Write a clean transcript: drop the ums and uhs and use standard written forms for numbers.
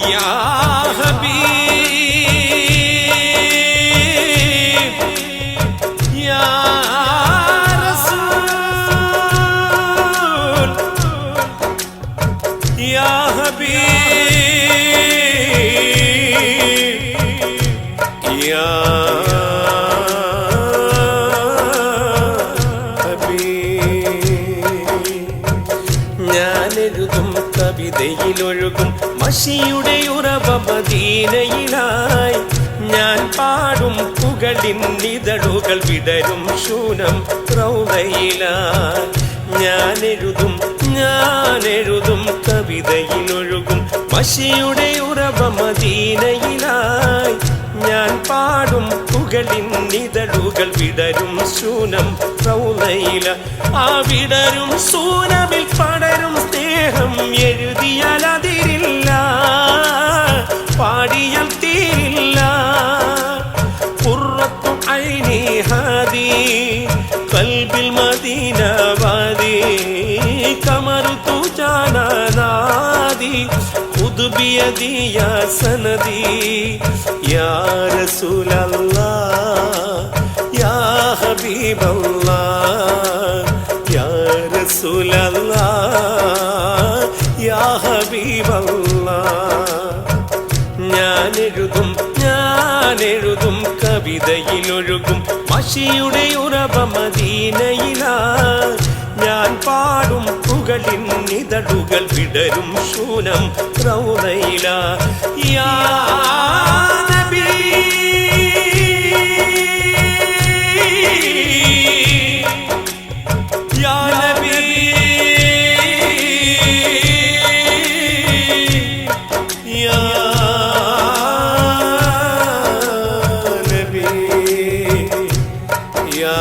या हबीब या रसूल या हबीब या ഞാനെഴുതും കവിതയിലൊഴുകും മഷിയുടെ ഉറവ മദീനയിലായി ഞാൻ പാടും പുകളിൻ നിതളുകൾ വിടരും ശൂനം റൗളയിലായി ഞാനെഴുതും കവിതയിലൊഴുകും മഷിയുടെ ഉറവ മദീനയിലായി ഞാൻ പാടും പുകളിൻ നിതളുകൾ വിടരും ശൂനം റൗളയില ആ വിടരും ശൂനമിൽ പടരും സ്നേഹം എഴുതിയാൽ അതിരില്ല പാടിയാൽ തീരില്ല ഖുർറത്തു ഐനി ഹാദി ഖൽബിൽ മദീന വാദി കമറുതു ജാനാ നാദി ഖുദ് ബിയദി യാ സനദി യാ റസൂലല്ലാഹ് യാ ഹബീബല്ലാഹ് യാ റസൂലല്ലാഹ് യാ ഹബീബല്ലാഹ് ഞാനെഴുതും കവിതയിലൊഴുകും മഷിയുടെ ഉറവ മദീനയിലായി ഞാൻ പാടും പുകളിൻ നിതളുകൾ വിടരും ശൂനം റൗളയിലായി യാ നബി യാ നബി യാ नबी या